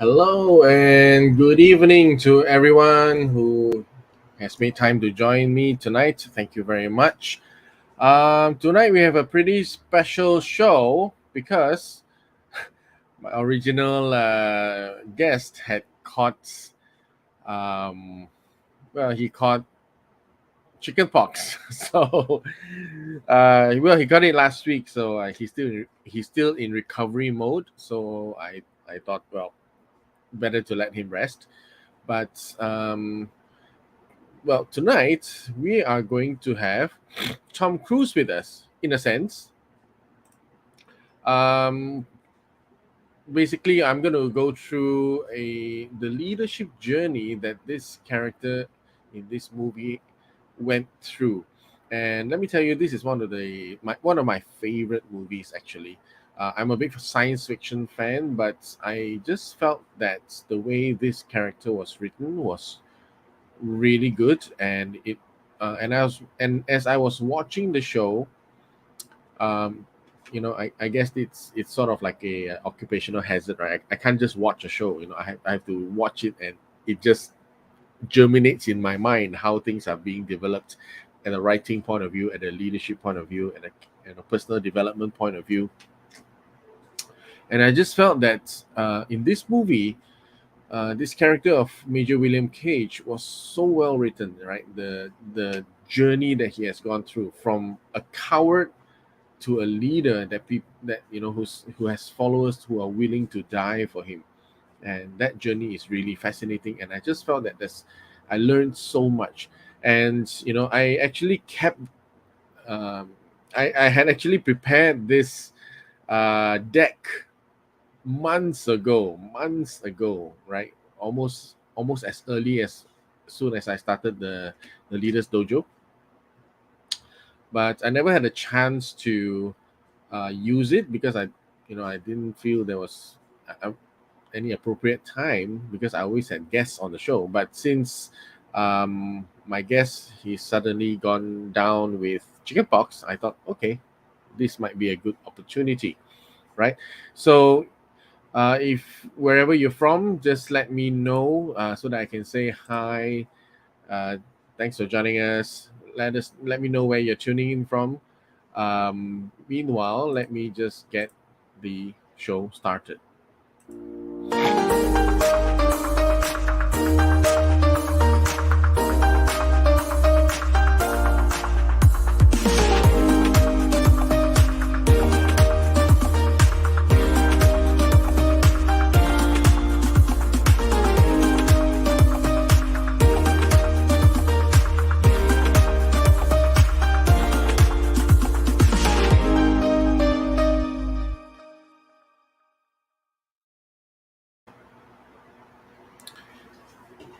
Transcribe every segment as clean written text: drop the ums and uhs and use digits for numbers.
Hello and good evening to everyone who has made time to join me tonight. Thank you very much. Tonight we have a pretty special show because my original guest had caught, um, he caught chickenpox. So, he got it last week. So he's still in recovery mode. So I thought, well, better to let him rest. But tonight we are going to have Tom Cruise with us, in a sense. Um, Basically, I'm going to go through the leadership journey that this character in this movie went through, and let me tell you, this is one of my favorite movies. Actually, I'm a big science fiction fan, but I just felt that the way this character was written was really good, and it and as I was watching the show, um I guess it's sort of like a occupational hazard, right? I can't just watch a show. I have to watch it, and it just germinates in my mind how things are being developed at a writing point of view, at a leadership point of view, and a personal development point of view. And I just felt that in this movie, this character of Major William Cage was so well written, right? The journey that he has gone through, from a coward to a leader that people that who has followers who are willing to die for him, and that journey is really fascinating. And I just felt that I learned so much. And I actually kept um, I had actually prepared this deck months ago, right? Almost as early as soon as I started the Leaders Dojo, but I never had a chance to use it because I didn't feel there was uh, any appropriate time, because I always had guests on the show. But since my guest, he's suddenly gone down with chickenpox, I thought, okay, this might be a good opportunity, right? So if wherever you're from, just let me know so that I can say hi. Uh, Thanks for joining us. Let me know where you're tuning in from. Meanwhile, let me just get the show started.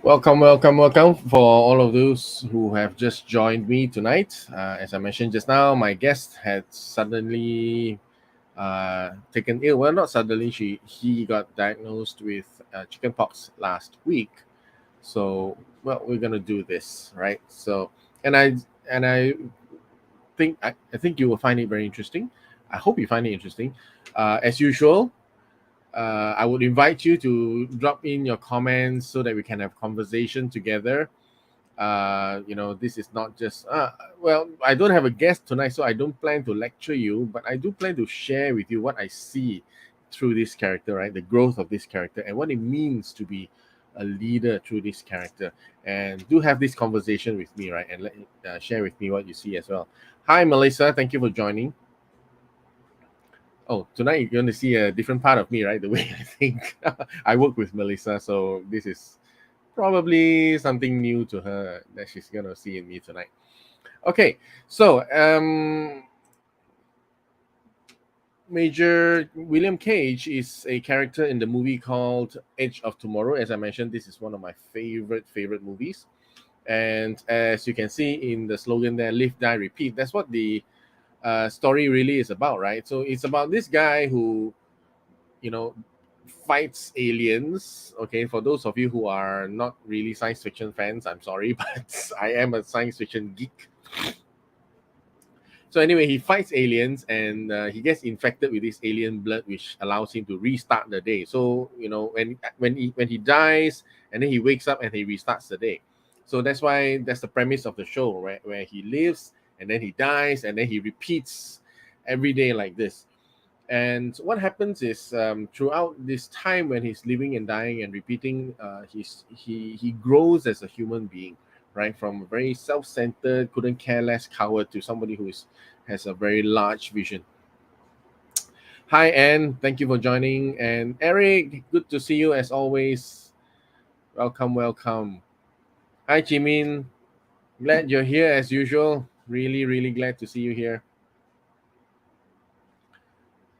Welcome, welcome, welcome for all of those who have just joined me tonight. As I mentioned just now, my guest had suddenly taken ill. Well, not suddenly. He got diagnosed with chickenpox last week. So, well, we're gonna do this, right? So, and I think you will find it very interesting. I hope you find it interesting. As usual, I would invite you to drop in your comments so that we can have conversation together. This is not just well, I don't have a guest tonight, so I don't plan to lecture you, but I do plan to share with you what I see through this character, right? The growth of this character and what it means to be a leader through this character. And do have this conversation with me, right? And share with me what you see as well. Hi, Melissa. Thank you for joining. Oh, tonight you're going to see a different part of me, right? The way I think. I work with Melissa, so this is probably something new to her that she's going to see in me tonight. Okay, so Major William Cage is a character in the movie called Edge of Tomorrow. As I mentioned, this is one of my favorite movies. And as you can see in the slogan there, live, die, repeat, that's what the story really is about, right? So it's about this guy who, you know, fights aliens. Okay, for those of you who are not really science fiction fans, I'm sorry, but I am a science fiction geek. So anyway, he fights aliens, and he gets infected with this alien blood, which allows him to restart the day. So when he dies, and then he wakes up and he restarts the day. So that's the premise of the show, right? Where he lives and then he dies and then he repeats every day like this. And what happens is, throughout this time when he's living and dying and repeating, he grows as a human being, right? From a very self-centered, couldn't care less coward to somebody has a very large vision. Hi, Anne. Thank you for joining. And Eric, good to see you as always. Welcome, welcome. Hi, Jimin. Glad you're here as usual. Really, really glad to see you here.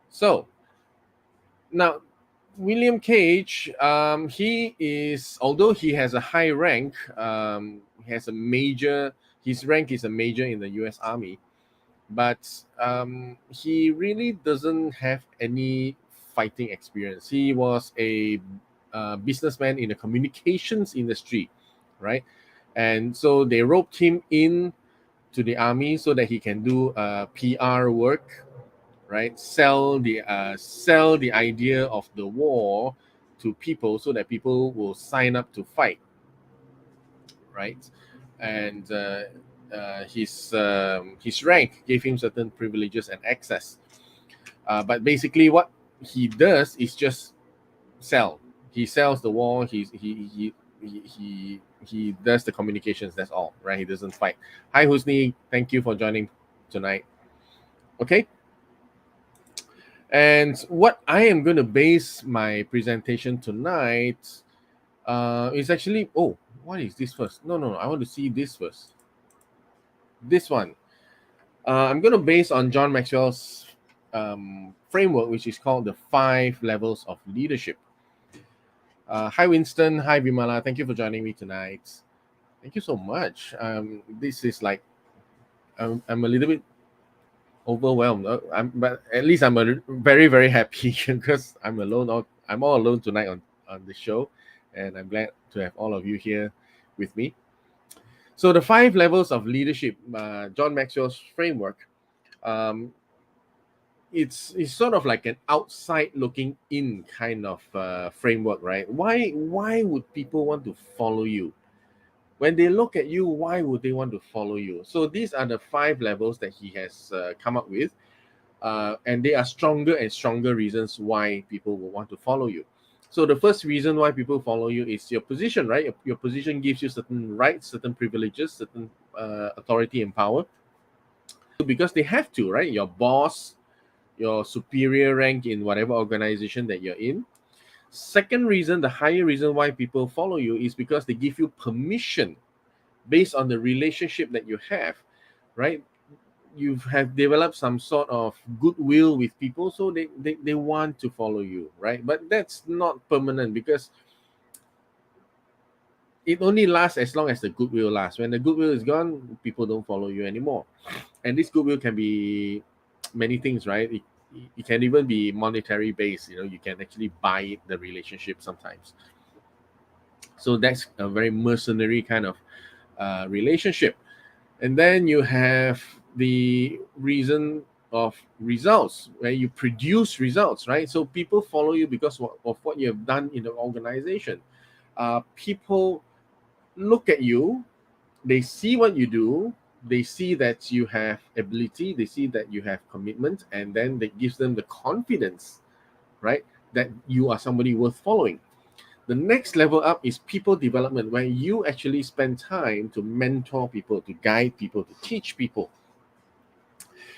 So, now, William Cage, he is, although he has a high rank, he has a major, his rank is a major in the US Army, but he really doesn't have any fighting experience. He was a businessman in the communications industry, right? And so they roped him in to the army so that he can do PR work, right? Sell the idea of the war to people so that people will sign up to fight, right? And his rank gave him certain privileges and access. But basically, what he does is just sell. He sells the war. He does the communications. That's all, right? He doesn't fight. Hi, Husni. Thank you for joining tonight. Okay. And what I am going to base my presentation tonight is actually, oh, what is this first? No, I want to see this first. This one. I'm going to base on John Maxwell's framework, which is called the 5 levels of leadership. Hi, Winston. Hi, Vimala. Thank you for joining me tonight. Thank you so much. This is like, I'm a little bit overwhelmed, but at least I'm very, very happy because I'm alone. I'm all alone tonight on the show, and I'm glad to have all of you here with me. So the 5 levels of leadership, John Maxwell's framework, it's sort of like an outside looking in kind of framework, right? Why would people want to follow you? When they look at you, why would they want to follow you? So these are the 5 levels that he has come up with. And they are stronger and stronger reasons why people will want to follow you. So the first reason why people follow you is your position, right? Your position gives you certain rights, certain privileges, certain authority and power, because they have to, right? Your boss, your superior rank in whatever organization that you're in. Second reason, the higher reason why people follow you is because they give you permission based on the relationship that you have, right? You have developed some sort of goodwill with people, so they want to follow you, right? But that's not permanent, because it only lasts as long as the goodwill lasts. When the goodwill is gone, people don't follow you anymore. And this goodwill can be many things, right? It can even be monetary based. You can actually buy the relationship sometimes. So that's a very mercenary kind of relationship. And then you have the reason of results, where you produce results, right? So people follow you because of what you have done in the organization. People look at you, they see what you do, they see that you have ability, they see that you have commitment, and then that gives them the confidence, right, that you are somebody worth following. The next level up is people development, where you actually spend time to mentor people, to guide people, to teach people.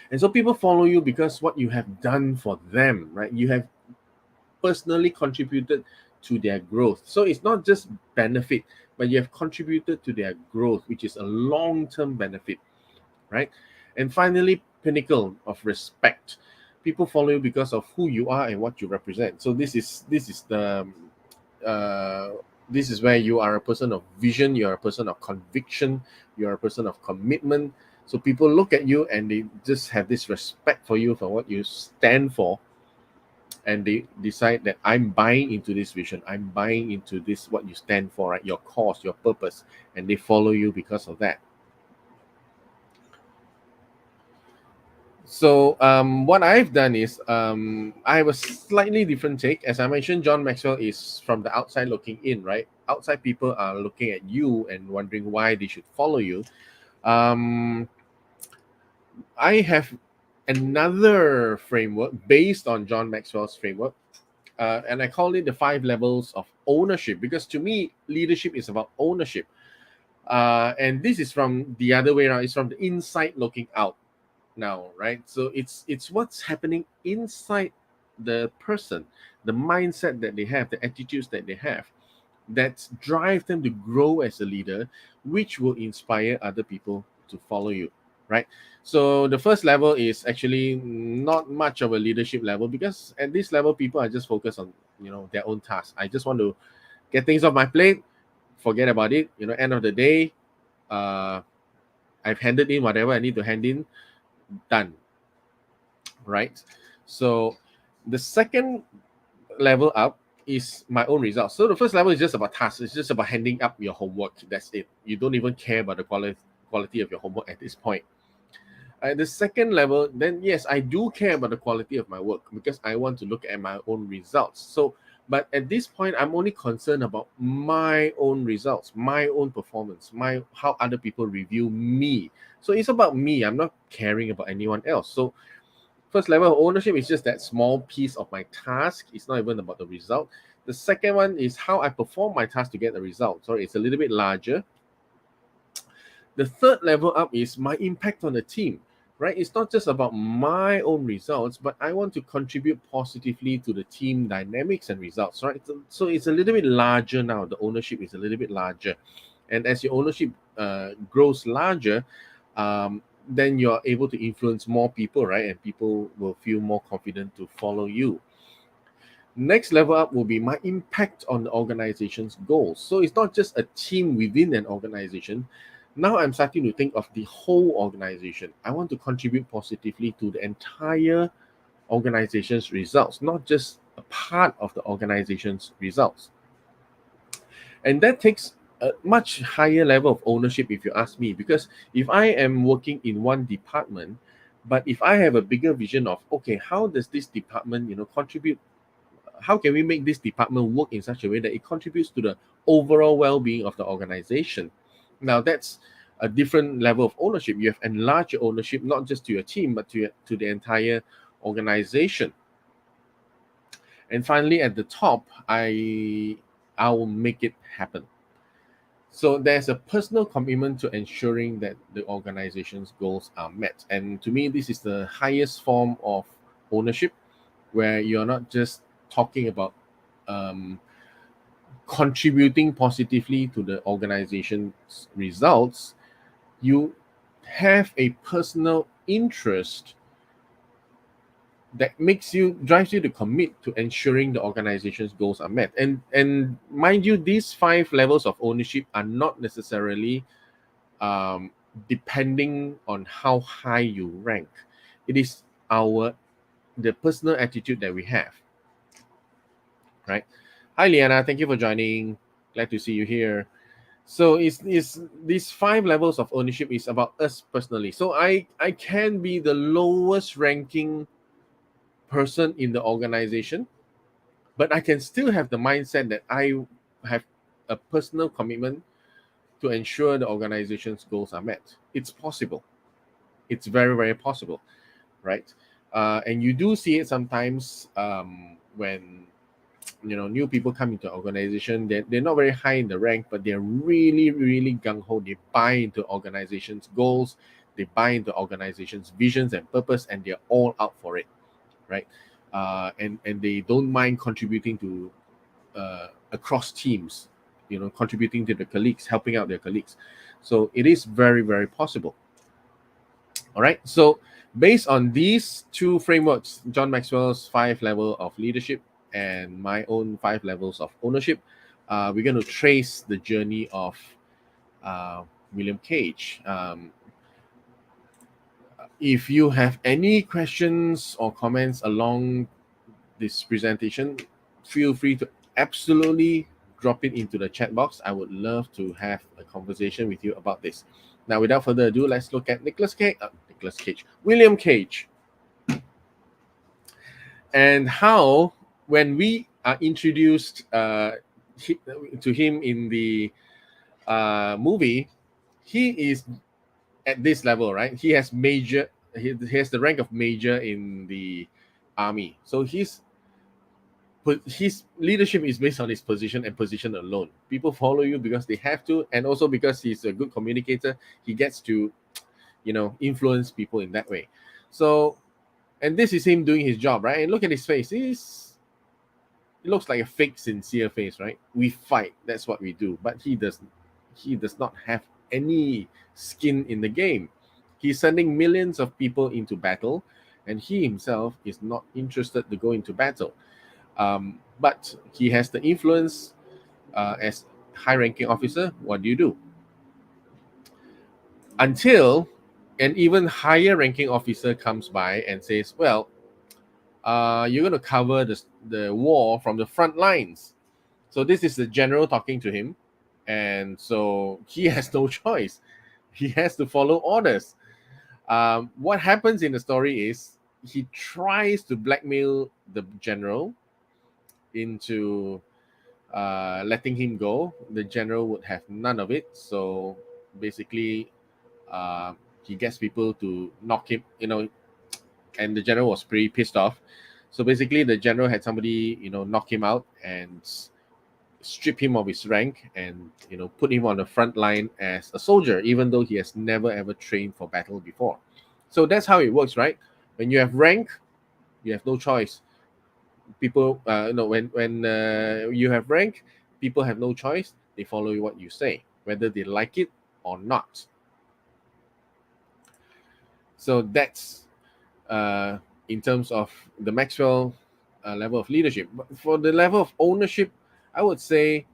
And so people follow you because what you have done for them, right? You have personally contributed to their growth. So it's not just benefit, but you have contributed to their growth, which is a long-term benefit, right? And finally, pinnacle of respect. People follow you because of who you are and what you represent. So this is where you are a person of vision, you're a person of conviction, you're a person of commitment. So people look at you and they just have this respect for you, for what you stand for, and they decide that I'm buying into this vision, I'm buying into this, what you stand for, right? Your cause, your purpose, and they follow you because of that. So what I've done is I have a slightly different take. As I mentioned, John Maxwell is from the outside looking in, right? Outside people are looking at you and wondering why they should follow you. Um, I have another framework based on John Maxwell's framework, and I call it the 5 levels of ownership, because to me, leadership is about ownership. And this is from the other way around. It's from the inside looking out now, right? So it's what's happening inside the person, the mindset that they have, the attitudes that they have, that drive them to grow as a leader, which will inspire other people to follow you, right? So the first level is actually not much of a leadership level, because at this level people are just focused on their own tasks. I just want to get things off my plate, forget about it. End of the day, uh I've handed in whatever I need to hand in, done, right? So the second level up is my own results. So the first level is just about tasks. It's just about handing up your homework. That's it. You don't even care about the quality of your homework at this point. At the second level, then yes, I do care about the quality of my work, because I want to look at my own results. So, but at this point, I'm only concerned about my own results, my own performance, my how other people review me. So it's about me. I'm not caring about anyone else. So first level of ownership is just that small piece of my task. It's not even about the result. The second one is how I perform my task to get the result. So it's a little bit larger. The third level up is my impact on the team, right? It's not just about my own results, but I want to contribute positively to the team dynamics and results, right? So it's a little bit larger now. The ownership is a little bit larger. And as your ownership grows larger, then you're able to influence more people, right? And people will feel more confident to follow you. Next level up will be my impact on the organization's goals. So it's not just a team within an organization. Now I'm starting to think of the whole organization. I want to contribute positively to the entire organization's results, not just a part of the organization's results. And that takes a much higher level of ownership, if you ask me, because if I am working in one department, but if I have a bigger vision of, okay, how does this department contribute, how can we make this department work in such a way that it contributes to the overall well-being of the organization? Now that's a different level of ownership. You have enlarged your ownership not just to your team, but to the entire organization. And finally, at the top, I will make it happen. So there's a personal commitment to ensuring that the organization's goals are met. And to me, this is the highest form of ownership, where you're not just talking about um, contributing positively to the organization's results. You have a personal interest that drives you to commit to ensuring the organization's goals are met. And mind you, these 5 levels of ownership are not necessarily depending on how high you rank. It is the personal attitude that we have, right? Hi Liana, thank you for joining. Glad to see you here. So is these 5 levels of ownership is about us personally. So I can be the lowest ranking person in the organization, but I can still have the mindset that I have a personal commitment to ensure the organization's goals are met. It's possible. It's very, very possible, right? And you do see it sometimes when new people come into an organization. They're not very high in the rank, but they're really, really gung-ho. They buy into organization's goals. They buy into organization's visions and purpose, and they're all out for it, right? And they don't mind contributing to across teams, contributing to the colleagues, helping out their colleagues. So it is very, very possible. All right. So based on these two frameworks, John Maxwell's 5 level of leadership and my own 5 levels of ownership, we're going to trace the journey of William Cage. If you have any questions or comments along this presentation, feel free to absolutely drop it into the chat box. I would love to have a conversation with you about this. Now, without further ado, let's look at William Cage. and how when we are introduced to him in the movie, he is at this level, right? He has major, he has the rank of major in the army. So his leadership is based on his position and position alone. People follow you because they have to, and also because he's a good communicator. He gets to, influence people in that way. So, and this is him doing his job, right? And look at his face. It looks like a fake, sincere face, right? We fight. That's what we do. But he does not have any skin in the game. He's sending millions of people into battle, and he himself is not interested to go into battle. But he has the influence as high-ranking officer. What do you do? Until an even higher-ranking officer comes by and says, "Well, you're going to cover the war from the front lines." So this is the general talking to him, and so he has no choice. He has to follow orders. What happens in the story is he tries to blackmail the general into letting him go. The general would have none of it. So basically, he gets people to knock him, and the general was pretty pissed off. So basically, the general had somebody, knock him out and strip him of his rank and, put him on the front line as a soldier, even though he has never ever trained for battle before. So that's how it works, right? When you have rank, you have no choice. People, when you have rank, people have no choice. They follow what you say, whether they like it or not. So that's in terms of the Maxwell level of leadership. But for the level of ownership, I would say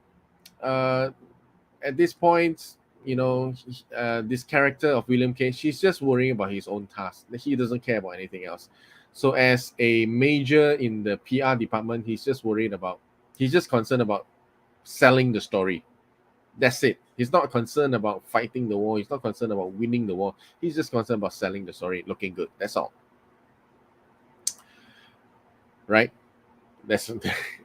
uh, at this point, this character of William K, she's just worrying about his own task. He doesn't care about anything else. So as a major in the PR department, he's just concerned about selling the story. That's it. He's not concerned about fighting the war. He's not concerned about winning the war. He's just concerned about selling the story, looking good. That's all. Right? That's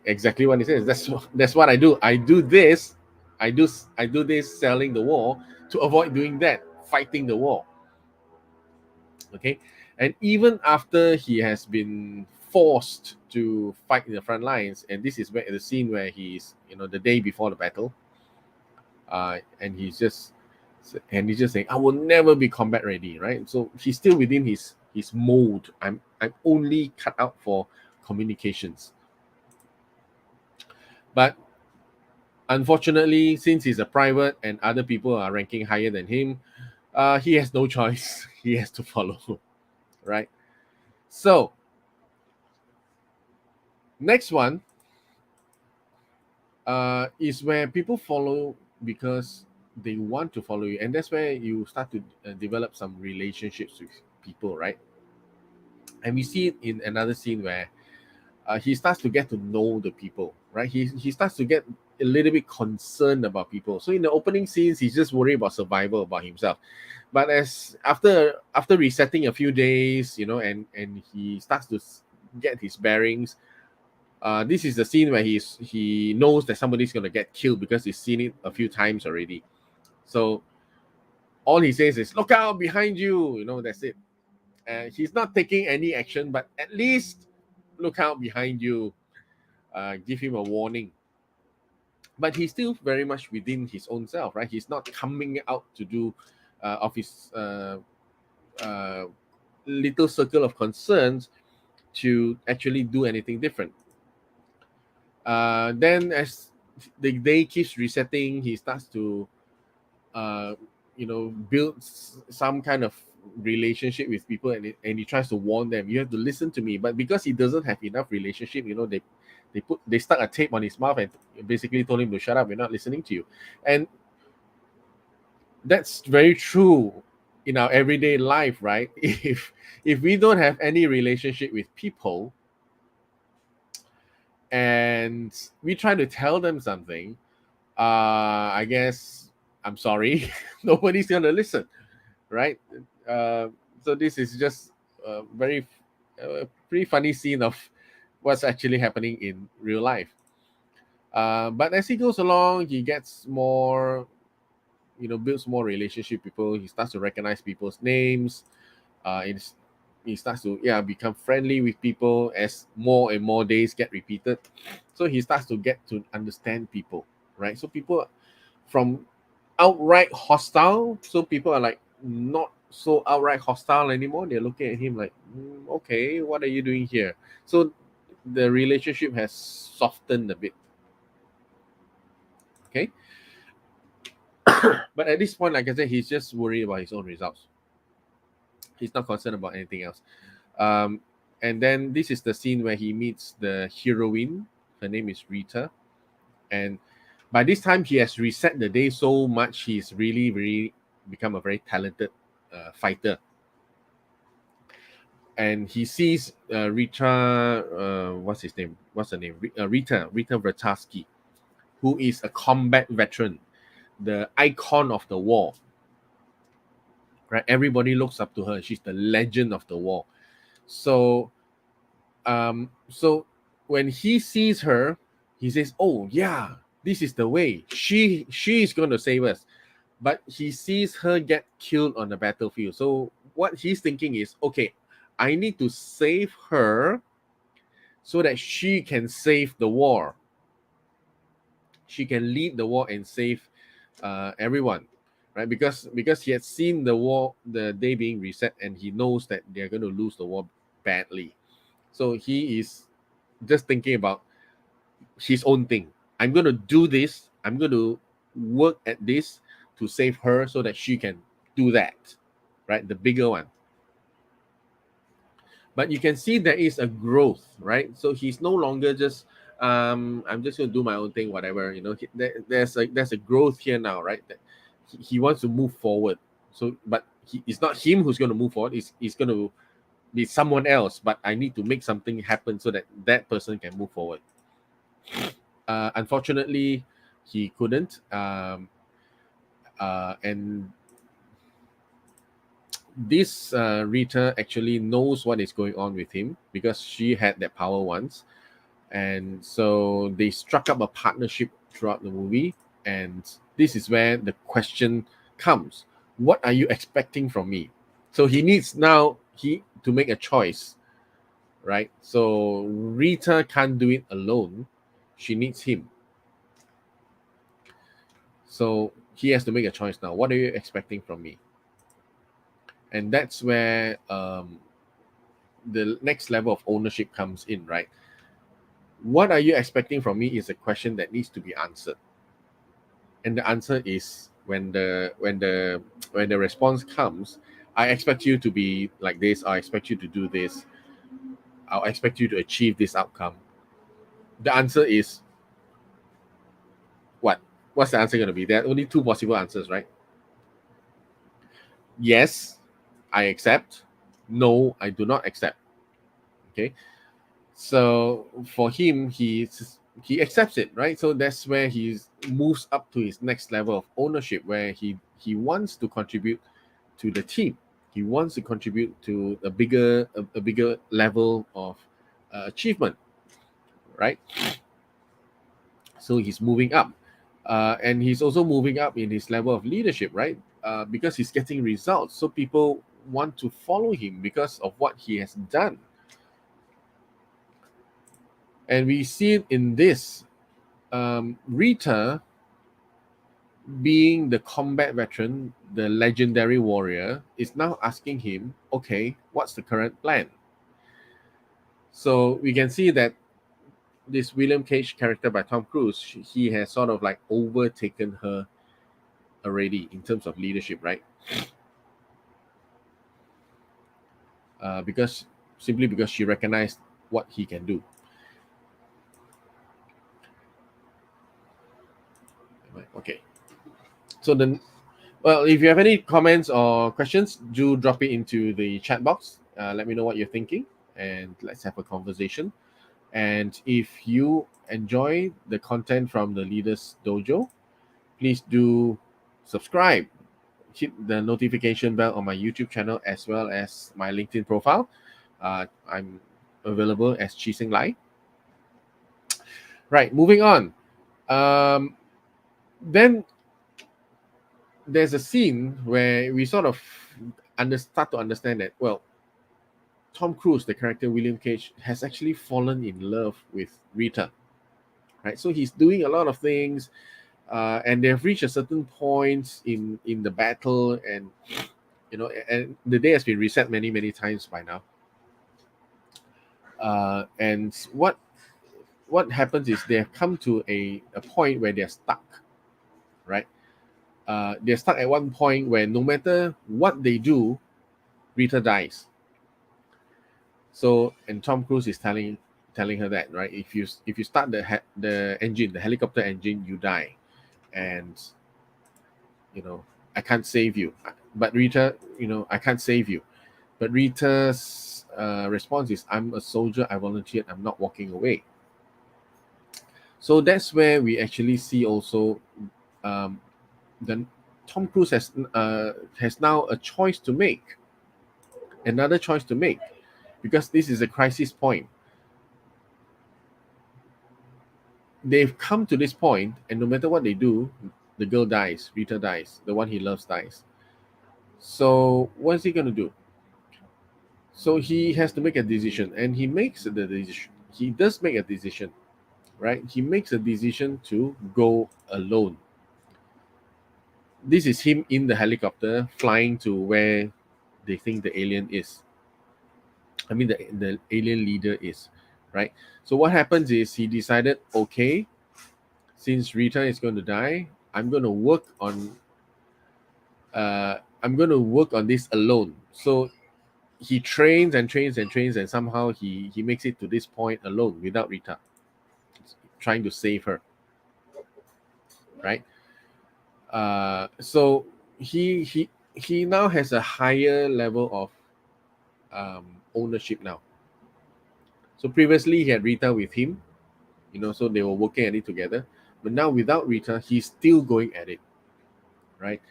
exactly what he says. That's what I do. I do this. I do this selling the war to avoid doing that, fighting the war. Okay, and even after he has been forced to fight in the front lines, and this is where the scene where he's, the day before the battle, and he's just saying, "I will never be combat ready," right? So he's still within his mold. I'm only cut out for communications. But unfortunately, since he's a private and other people are ranking higher than him, he has no choice. He has to follow, right? So next one is where people follow because they want to follow you, and that's where you start to develop some relationships with people, right? And we see it in another scene where he starts to get to know the people, right? He starts to get a little bit concerned about people. So in the opening scenes, he's just worried about survival, about himself. But as after resetting a few days, and he starts to get his bearings. This is the scene where he knows that somebody's gonna get killed because he's seen it a few times already. So all he says is, "Look out behind you." That's it. He's not taking any action, but at least look out behind you. Give him a warning. But he's still very much within his own self, right? He's not coming out to do of his uh, little circle of concerns to actually do anything different. Then as the day keeps resetting, he starts to build some kind of relationship with people, and he tries to warn them, "You have to listen to me." But because he doesn't have enough relationship, they stuck a tape on his mouth and basically told him to shut up, "We're not listening to you." And that's very true in our everyday life, right? If we don't have any relationship with people and we try to tell them something, I guess, I'm sorry, nobody's gonna listen, right? uh, so this is just a very pretty funny scene of what's actually happening in real life. But as he goes along, he gets more, builds more relationship with people. He starts to recognize people's names. It's, he starts to become friendly with people as more and more days get repeated. So he starts to get to understand people, right? So people from outright hostile, so people are like not so outright hostile anymore. They're looking at him like, okay, what are you doing here? So the relationship has softened a bit. Okay. But at this point, like I said, he's just worried about his own results. He's not concerned about anything else. Um, and then this is the scene where he meets the heroine. Her name is Rita. And by this time, he has reset the day so much. He's really, really become a very talented fighter. And he sees Rita, what's his name? What's her name? Rita Vertasky, who is a combat veteran, the icon of the war. Right? Everybody looks up to her. She's the legend of the war. So so when he sees her, he says, oh yeah, this is the way. She's gonna save us. But he sees her get killed on the battlefield. So what he's thinking is, okay, I need to save her so that she can save the war. She can lead the war and save everyone, right? Because he had seen the war, the day being reset, and he knows that they're going to lose the war badly. So he is just thinking about his own thing. I'm going to do this. I'm going to work at this to save her so that she can do that, right? The bigger one. But you can see there is a growth, right? So he's no longer just I'm just going to do my own thing, whatever. There's a growth here now, right? That he wants to move forward. So, but it's not him who's going to move forward. It's going to be someone else. But I need to make something happen so that that person can move forward. Unfortunately, he couldn't. And this Rita actually knows what is going on with him because she had that power once. And so they struck up a partnership throughout the movie. And this is where the question comes. What are you expecting from me? So he needs now to make a choice, right? So Rita can't do it alone. She needs him. So he has to make a choice now. What are you expecting from me? And that's where the next level of ownership comes in, right? What are you expecting from me is a question that needs to be answered. And the answer is when the response comes, I expect you to be like this, I expect you to do this, I'll expect you to achieve this outcome. The answer is what? What's the answer going to be? There are only two possible answers, right? Yes, I accept. No, I do not accept. Okay. So for him, he accepts it, right? So that's where he moves up to his next level of ownership, where he wants to contribute to the team. He wants to contribute to a bigger level of achievement, right? So he's moving up, and he's also moving up in his level of leadership, right? Because he's getting results, so people want to follow him because of what he has done. And we see it in this. Rita, being the combat veteran, the legendary warrior, is now asking him, okay, what's the current plan? So we can see that this William Cage character by Tom Cruise, he has sort of like overtaken her already in terms of leadership, right? Because simply because she recognized what he can do. Okay. So then, well, if you have any comments or questions, do drop it into the chat box. Let me know what you're thinking, and let's have a conversation. And if you enjoy the content from the Leaders Dojo, please do subscribe, hit the notification bell on my YouTube channel as well as my LinkedIn profile. I'm available as Chee-Seng Lai. Right, moving on. Um, then there's a scene where we sort of start to understand that, well, Tom Cruise, the character William Cage, has actually fallen in love with Rita. Right, so he's doing a lot of things, and they've reached a certain point in the battle, and and the day has been reset many times by now. And what happens is they have come to a point where they're stuck, right? They're stuck at one point where no matter what they do, Rita dies. So, and Tom Cruise is telling her that, right? If you start the engine, the helicopter engine, you die, and you know I can't save you. But Rita, I can't save you. But Rita's response is, "I'm a soldier. I volunteered. I'm not walking away." So that's where we actually see also, um, the Tom Cruise has now a choice to make, another choice to make, because this is a crisis point. They've come to this point, and no matter what they do, the girl dies, Rita dies, the one he loves dies. So what is he going to do? So he has to make a decision, and he makes the decision. He does make a decision, right? He makes a decision to go alone. This is him in the helicopter flying to where they think the alien is. I mean, the alien leader is, right? So what happens is he decided, okay, since Rita is going to die, I'm going to work on this alone. So he trains and trains and trains, and somehow he makes it to this point alone without Rita, trying to save her, right? So he now has a higher level of ownership now. So previously he had Rita with him, so they were working at it together. But now without Rita, he's still going at it, right?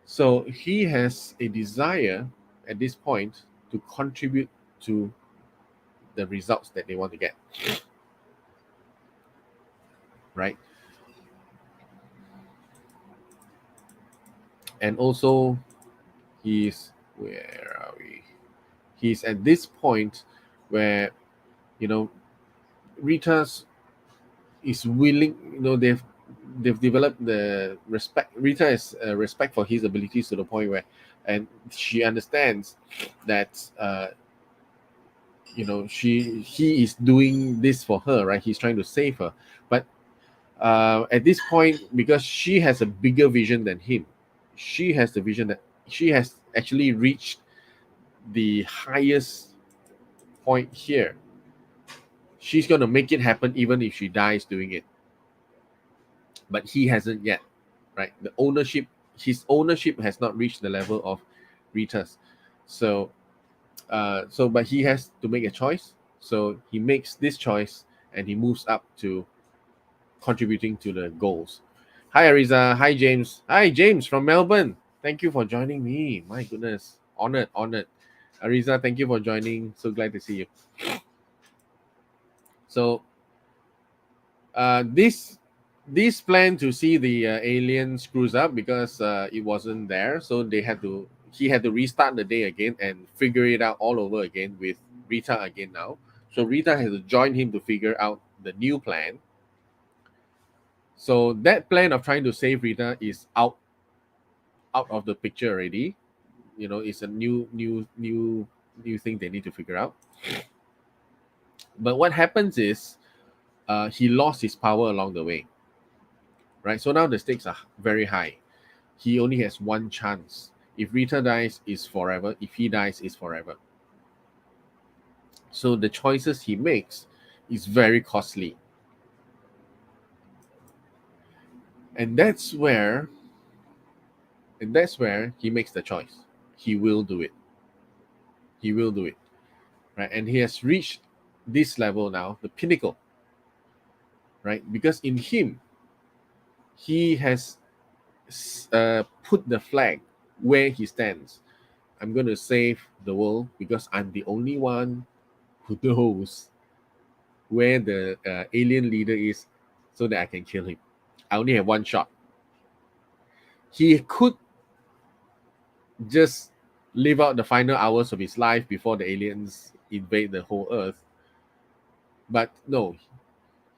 So he has a desire at this point to contribute to the results that they want to get, right? And also, where are we? He's at this point where, you know, Rita's is willing, they've developed the respect. Rita has respect for his abilities to the point where, and she understands that he is doing this for her, right? He's trying to save her, but at this point, because she has a bigger vision than him, she has the vision that she has actually reached the highest point here. She's going to make it happen even if she dies doing it, but he hasn't yet, right? His ownership has not reached the level of Rita's. So but he has to make a choice. So he makes this choice, and he moves up to contributing to the goals. Hi Ariza, hi James, hi James from Melbourne. Thank you for joining me. My goodness, honored. Ariza, thank you for joining. So glad to see you. So this plan to see the alien screws up because it wasn't there, so he had to restart the day again and figure it out all over again with Rita again now. So Rita has to join him to figure out the new plan. So that plan of trying to save Rita is out of the picture already. It's a new thing they need to figure out. But what happens is, he lost his power along the way, right? So now the stakes are very high. He only has one chance. If Rita dies, is forever. If he dies, is forever. So the choices he makes is very costly. And that's where he makes the choice. He will do it. He will do it. Right? And he has reached this level now, the pinnacle. Right? Because in him, he has put the flag where he stands. I'm going to save the world because I'm the only one who knows where the alien leader is so that I can kill him. I only have one shot. He could just live out the final hours of his life before the aliens invade the whole earth. But no,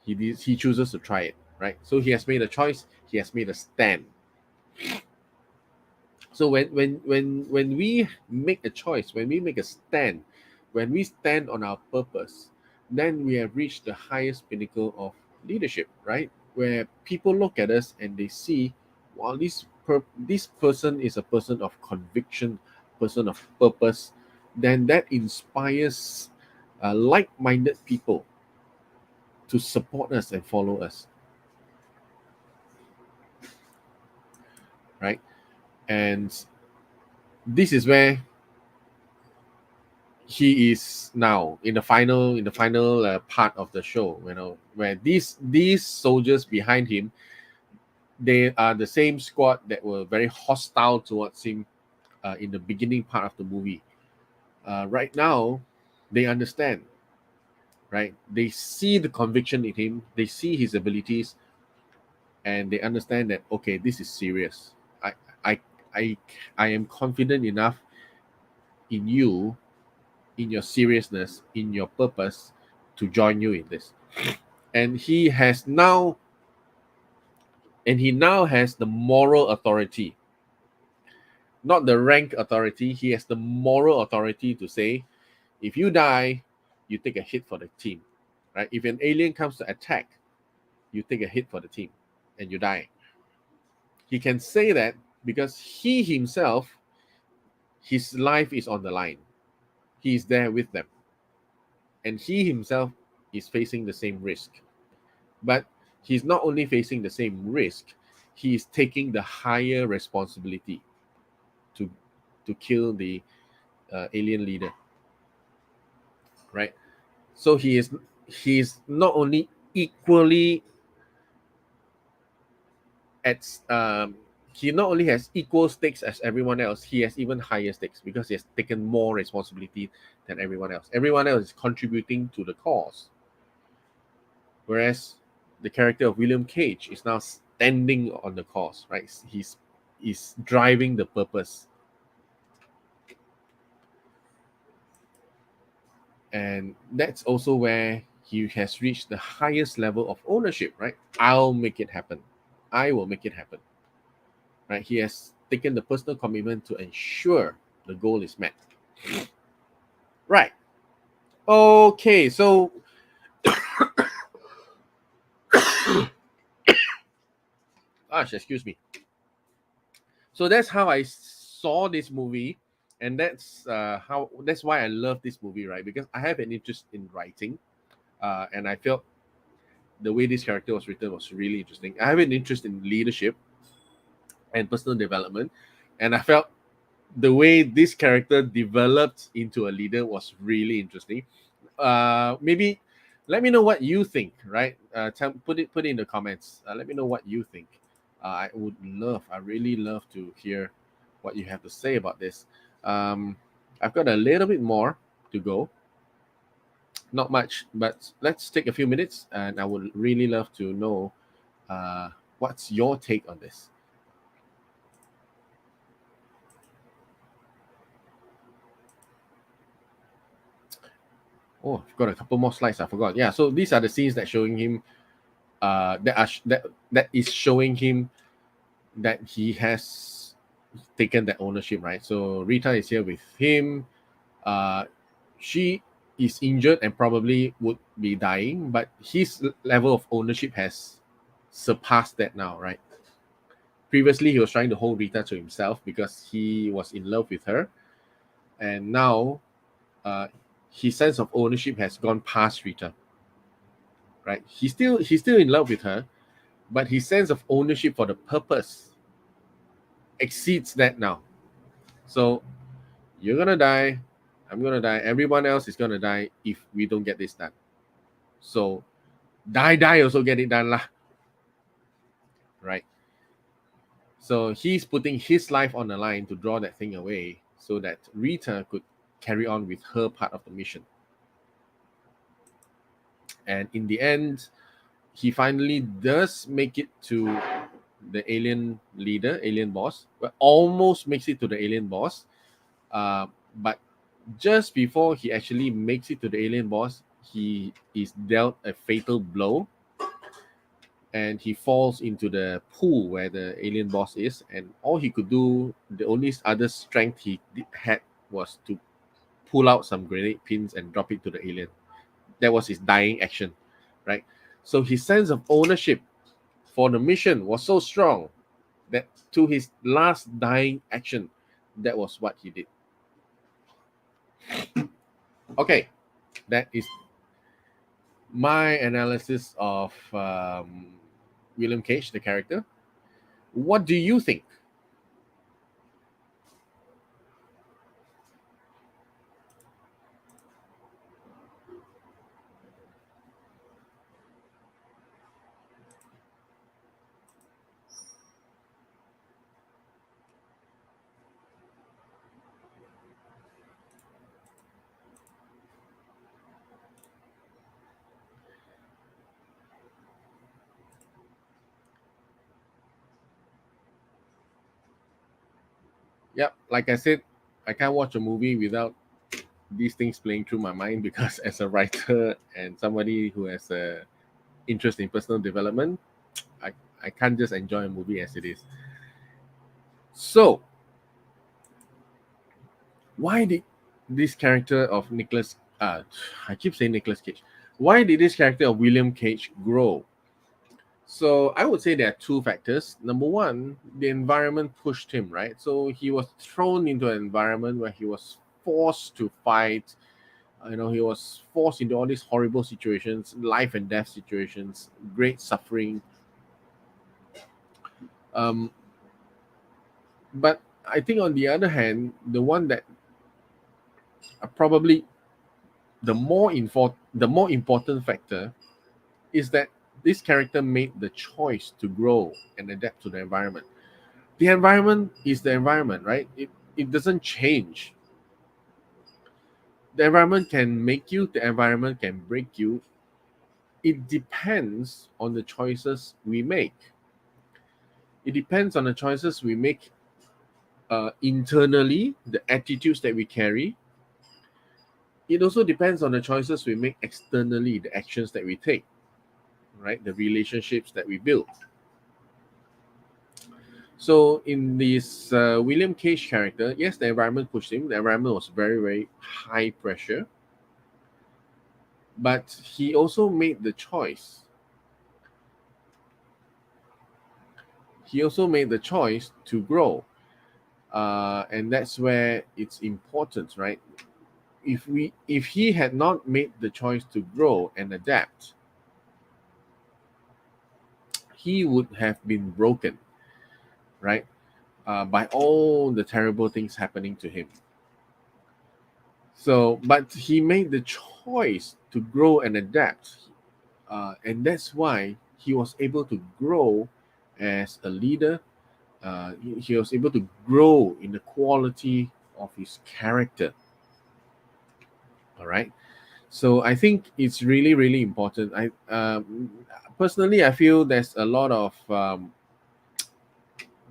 he chooses to try it, right? So he has made a choice, he has made a stand. So when we make a choice, when we make a stand, when we stand on our purpose, then we have reached the highest pinnacle of leadership, right? Where people look at us and they see, well, this person is a person of conviction, person of purpose. Then that inspires like-minded people to support us and follow us, right? And this is where he is now in the final part of the show, where these soldiers behind him, they are the same squad that were very hostile towards him in the beginning part of the movie. Right now they understand, right? They see the conviction in him, they see his abilities, and they understand that, okay, this is serious. I I I am confident enough in you, in your seriousness, in your purpose, to join you in this. And he now has the moral authority, not the rank authority. He has the moral authority to say, if you die, you take a hit for the team, right? If an alien comes to attack, you take a hit for the team and you die. He can say that because he himself, his life is on the line. He is there with them, and he himself is facing the same risk. But he's not only facing the same risk, he is taking the higher responsibility to kill the alien leader, right? So he's not only equally at he not only has equal stakes as everyone else, he has even higher stakes because he has taken more responsibility than everyone else. Everyone else is contributing to the cause, whereas the character of William Cage is now standing on the cause, right? He's driving the purpose. And that's also where he has reached the highest level of ownership, right? I'll make it happen. I will make it happen, right? He has taken the personal commitment to ensure the goal is met. Right. Okay, so gosh, excuse me. So that's how I saw this movie, and that's why I love this movie, right? Because I have an interest in writing, and I felt the way this character was written was really interesting. I have an interest in leadership and personal development, and I felt the way this character developed into a leader was really interesting. Maybe let me know what you think, right? Put it in the comments. Let me know what you think. I really love to hear what you have to say about this. I've got a little bit more to go, not much, but let's take a few minutes, and I would really love to know what's your take on this. Oh, I've got a couple more slides. I forgot. Yeah, so these are the scenes that showing him that is showing him that he has taken that ownership, right? So Rita is here with him. She is injured and probably would be dying, but his level of ownership has surpassed that now, right? Previously, he was trying to hold Rita to himself because he was in love with her, and now uh, his sense of ownership has gone past Rita, right? He's still in love with her, but his sense of ownership for the purpose exceeds that now. So you're gonna die, I'm gonna die, everyone else is gonna die if we don't get this done. So die also get it done lah, right? So he's putting his life on the line to draw that thing away so that Rita could carry on with her part of the mission. And in the end, he finally does make it to the alien leader, alien boss, but almost makes it to the alien boss. But just before he actually makes it to the alien boss, he is dealt a fatal blow and he falls into the pool where the alien boss is. And all he could do, the only other strength had was to pull out some grenade pins and drop it to the alien. That was his dying action, right? So his sense of ownership for the mission was so strong that to his last dying action, that was what he did. Okay, that is my analysis of William Cage, the character. What do you think? Yep, like I said, I can't watch a movie without these things playing through my mind because as a writer and somebody who has a interest in personal development, I, I can't just enjoy a movie as it is. So, why did this character of Nicholas, I keep saying Nicholas Cage, why did this character of William Cage grow? So I would say there are two factors. Number one, the environment pushed him, right? So he was thrown into an environment where he was forced to fight. He was forced into all these horrible situations, life and death situations, great suffering. Um, but I think on the other hand, the one that probably the more important factor is that this character made the choice to grow and adapt to the environment. The environment is the environment, right? It doesn't change. The environment can make you, the environment can break you. It depends on the choices we make. It depends on the choices we make internally, the attitudes that we carry. It also depends on the choices we make externally, the actions that we take, right? The relationships that we build. So in this William Cage character, yes, the environment pushed him. The environment was very, very high pressure, but he also made the choice. He also made the choice to grow, and that's where it's important, right? If he had not made the choice to grow and adapt, he would have been broken, right? By all the terrible things happening to him. So, but he made the choice to grow and adapt, and that's why he was able to grow as a leader. He was able to grow in the quality of his character. All right. So I think it's really, really important. I personally, I feel there's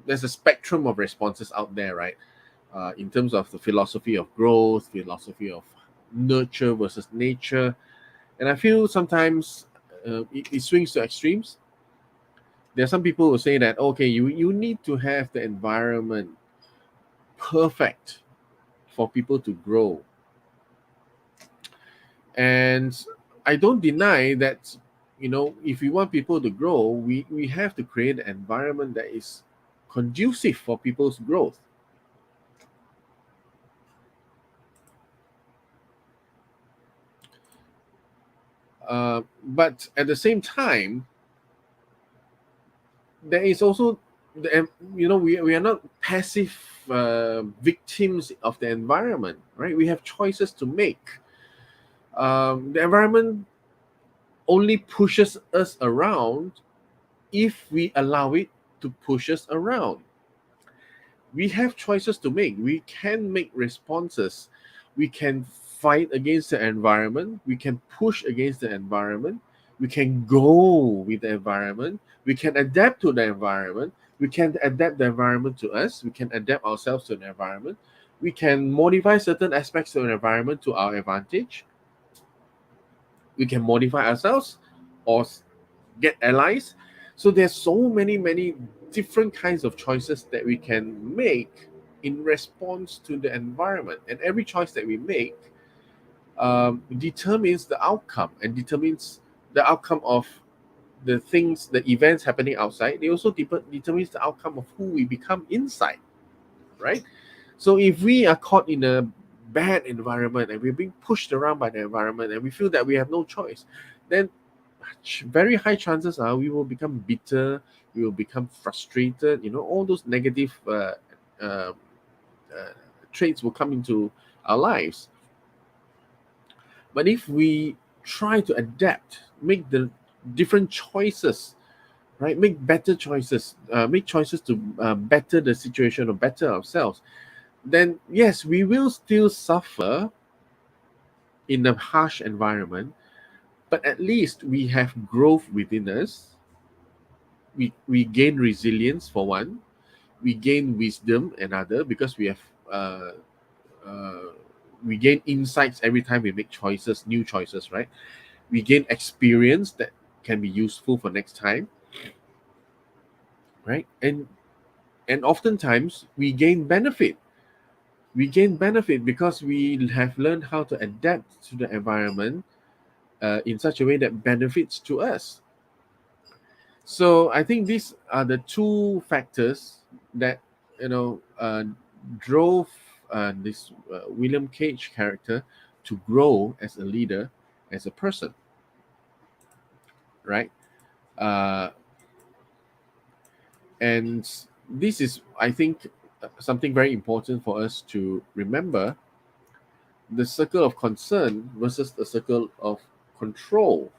a spectrum of responses out there, right? In terms of the philosophy of growth, philosophy of nurture versus nature, and I feel sometimes it swings to extremes. There are some people who say that okay, you need to have the environment perfect for people to grow, and I don't deny that if we want people to grow, we have to create an environment that is conducive for people's growth. But at the same time, there is also we are not passive victims of the environment, right? We have choices to make. The environment only pushes us around if we allow it to push us around. We have choices to make. We can make responses We can fight against the environment. We can push against the environment. We can go with the environment. We can adapt to the environment. We can adapt the environment to us. We can adapt ourselves to the environment. We can modify certain aspects of the environment to our advantage. We can modify ourselves or get allies. So there's so many different kinds of choices that we can make in response to the environment, and every choice that we make determines the outcome and determines the outcome of the things, the events happening outside. They also determines the outcome of who we become inside, right? So if we are caught in a bad environment and we're being pushed around by the environment and we feel that we have no choice, then very high chances are we will become bitter, we will become frustrated. All those negative uh, traits will come into our lives. But if we try to adapt, make the different choices, right? Make better choices, make choices to better the situation or better ourselves, then yes, we will still suffer in a harsh environment, but at least we have growth within us. We gain resilience for one, we gain wisdom another, because uh, uh, we gain insights every time we make choices, new choices, right? We gain experience that can be useful for next time, right? And oftentimes we gain benefit because we have learned how to adapt to the environment in such a way that benefits to us. So I think these are the two factors that drove this William Cage character to grow as a leader, as a person, right? Uh, and this is, I think, something very important for us to remember: the circle of concern versus the circle of control.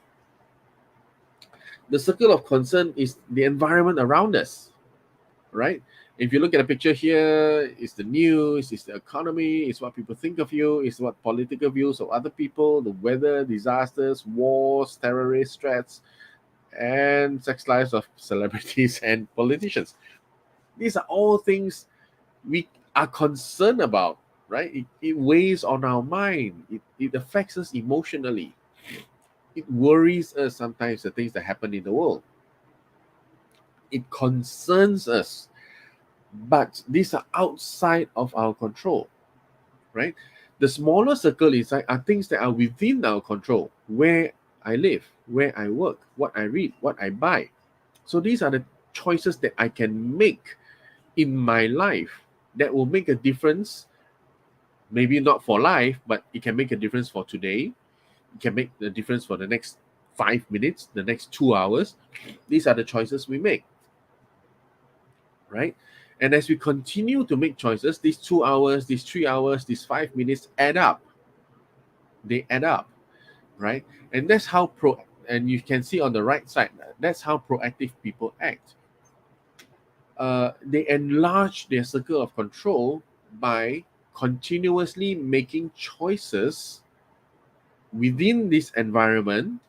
The circle of concern is the environment around us, right? If you look at a picture here, it's the news, it's the economy, it's what people think of you, it's what political views of other people, the weather, disasters, wars, terrorist threats, and sex lives of celebrities and politicians. These are all things we are concerned about, right? It weighs on our mind, it affects us emotionally, it worries us sometimes, the things that happen in the world. It concerns us, but these are outside of our control, right? The smaller circle inside are things that are within our control: where I live, where I work, what I read, what I buy. So these are the choices that I can make in my life that will make a difference. Maybe not for life, but it can make a difference for today. It can make the difference for the next 5 minutes, the next 2 hours. These are the choices we make, right? And as we continue to make choices, these 2 hours, these 3 hours, these 5 minutes add up. They add up, right? And that's how and you can see on the right side, that's how proactive people act. They enlarge their circle of control by continuously making choices within this environment,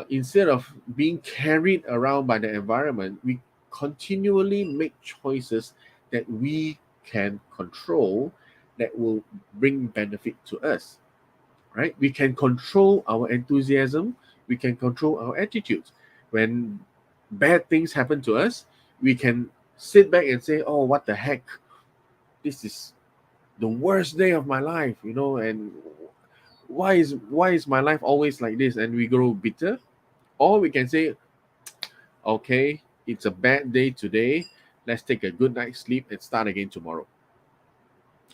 instead of being carried around by the environment. We continually make choices that we can control, that will bring benefit to us, right? We can control our enthusiasm, we can control our attitudes. When bad things happen to us, we can sit back and say, oh, what the heck, this is the worst day of my life, and why is my life always like this, and we grow bitter. Or we can say, okay, it's a bad day today. Let's take a good night's sleep and start again tomorrow.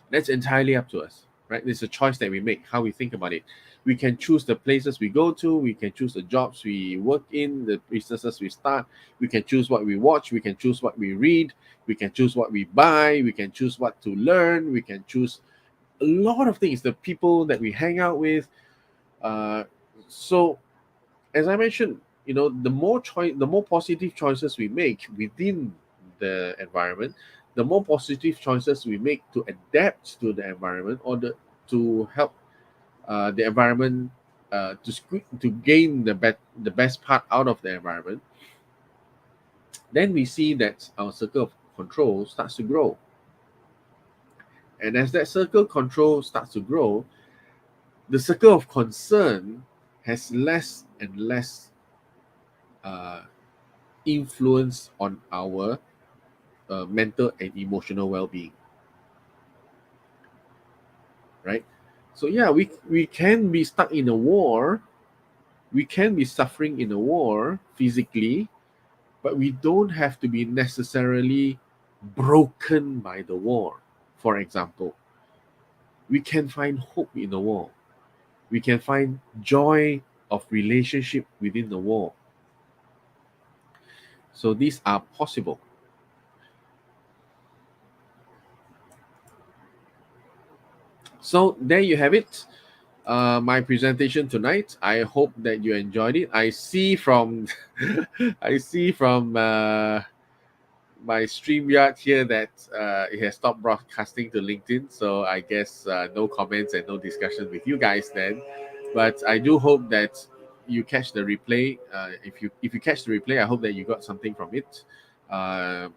That's entirely up to us, right? It's a choice that we make, how we think about it. We can choose the places we go to. We can choose the jobs we work in, the businesses we start. We can choose what we watch. We can choose what we read. We can choose what we buy. We can choose what to learn. We can choose a lot of things, the people that we hang out with. So as I mentioned, the more positive choices we make within the environment, the more positive choices we make to adapt to the environment, or to help the environment to gain the best part out of the environment, then we see that our circle of control starts to grow. And as that circle control starts to grow, the circle of concern has less and less uh, influence on our mental and emotional well-being, right? So yeah, we can be stuck in a war, we can be suffering in a war physically, but we don't have to be necessarily broken by the war. For example, we can find hope in the war. We can find joy of relationship within the war. So these are possible. So there you have it. My presentation tonight. I hope that you enjoyed it. I see from I see from my StreamYard here that it has stopped broadcasting to LinkedIn. So I guess no comments and no discussion with you guys then. But I do hope that you catch the replay. If you catch the replay, I hope that you got something from it. And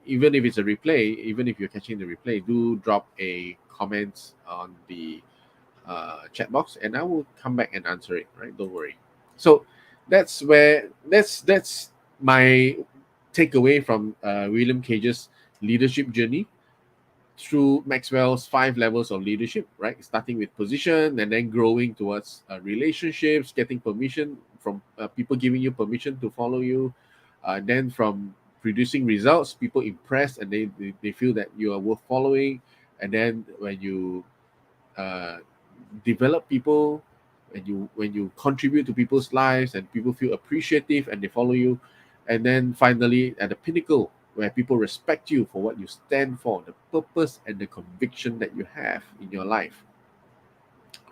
even if it's a replay, even if you're catching the replay, do drop a comment on the chat box, and I will come back and answer it. Right? Don't worry. So that's my takeaway from William Cage's leadership journey through Maxwell's 5 levels of leadership, right? Starting with position and then growing towards relationships, getting permission from people giving you permission to follow you. Then from producing results, people impressed and they feel that you are worth following. And then when you uh, develop people, when you contribute to people's lives and people feel appreciative and they follow you, and then finally at the pinnacle where people respect you for what you stand for, the purpose and the conviction that you have in your life,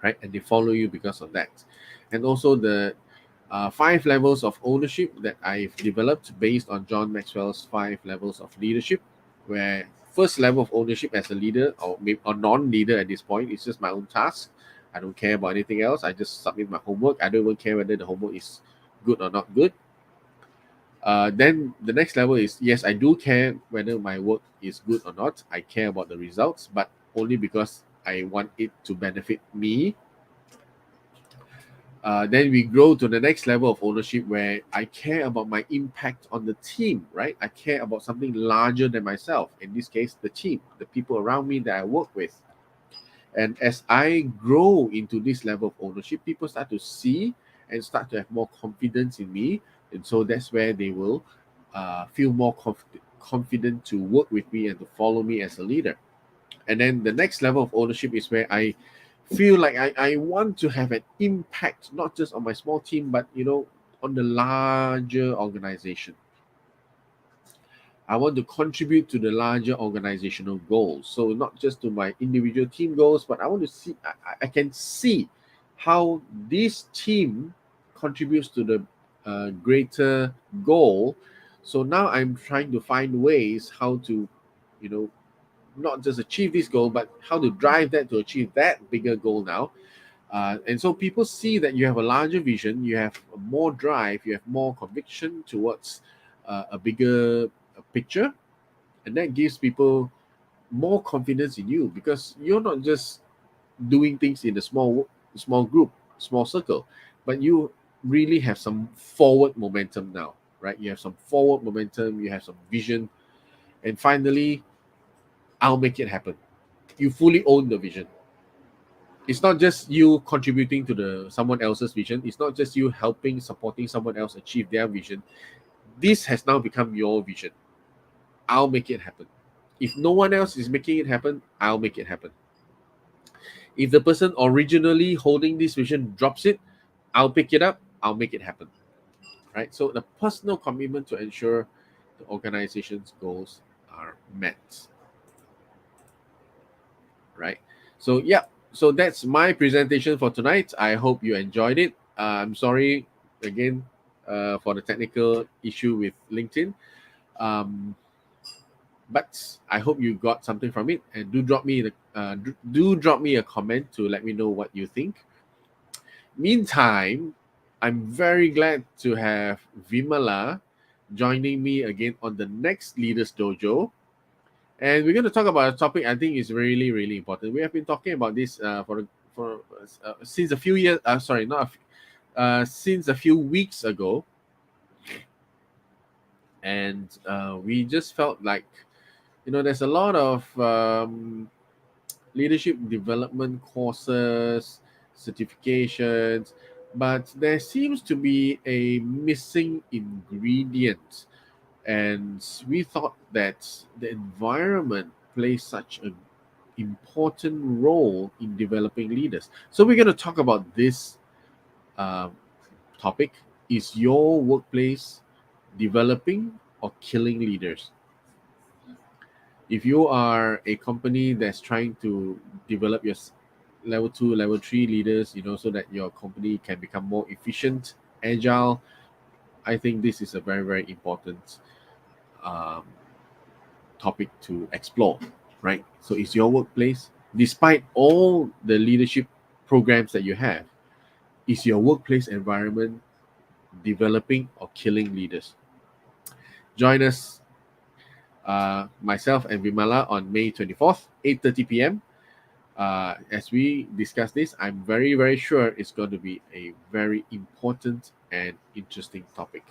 right? And they follow you because of that. And also the 5 levels of ownership that I've developed based on John Maxwell's 5 levels of leadership, where first level of ownership as a leader, or maybe a non-leader at this point, is just my own task. I don't care about anything else. I just submit my homework. I don't even care whether the homework is good or not good. Then the next level is, yes, I do care whether my work is good or not. I care about the results, but only because I want it to benefit me. Then we grow to the next level of ownership where I care about my impact on the team, right? I care about something larger than myself. In this case, the team, the people around me that I work with. And as I grow into this level of ownership, people start to see and start to have more confidence in me. And so that's where they will feel more confident to work with me and to follow me as a leader. And then the next level of ownership is where I feel like I want to have an impact, not just on my small team, but on the larger organization. I want to contribute to the larger organizational goals. So not just to my individual team goals, but I want to see, I can see how this team contributes to the greater goal. So now I'm trying to find ways how to, not just achieve this goal, but how to drive that to achieve that bigger goal now. And so people see that you have a larger vision, you have more drive, you have more conviction towards a bigger picture, and that gives people more confidence in you because you're not just doing things in a small group, small circle, but you really have some forward momentum now, right? You have some forward momentum, you have some vision, and finally, I'll make it happen. You fully own the vision. It's not just you contributing to the someone else's vision. It's not just you helping, supporting someone else achieve their vision. This has now become your vision. I'll make it happen. If no one else is making it happen, I'll make it happen. If the person originally holding this vision drops it, I'll pick it up, I'll make it happen. Right? So the personal commitment to ensure the organization's goals are met. Right? So yeah, so that's my presentation for tonight. I hope you enjoyed it. I'm sorry again for the technical issue with LinkedIn. Um, But I hope you got something from it, and do drop me a comment to let me know what you think. Meantime, I'm very glad to have Vimala joining me again on the next Leaders Dojo. And we're going to talk about a topic I think is really, really important. We have been talking about this for since a few years. Sorry, not a few, since a few weeks ago, and we just felt like there's a lot of leadership development courses, certifications, but there seems to be a missing ingredient. And we thought that the environment plays such an important role in developing leaders. So we're going to talk about this uh, topic. Is your workplace developing or killing leaders? If you are a company that's trying to develop your level 2, level 3 leaders, so that your company can become more efficient, agile, I think this is a very, very important um, topic to explore, right? So is your workplace, despite all the leadership programs that you have, is your workplace environment developing or killing leaders? Join us, myself and Vimala, on May 24th, 8:30 p.m. As we discuss this. I'm very, very sure it's going to be a very important and interesting topic.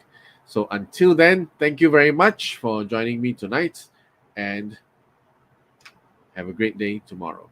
So until then, thank you very much for joining me tonight, and have a great day tomorrow.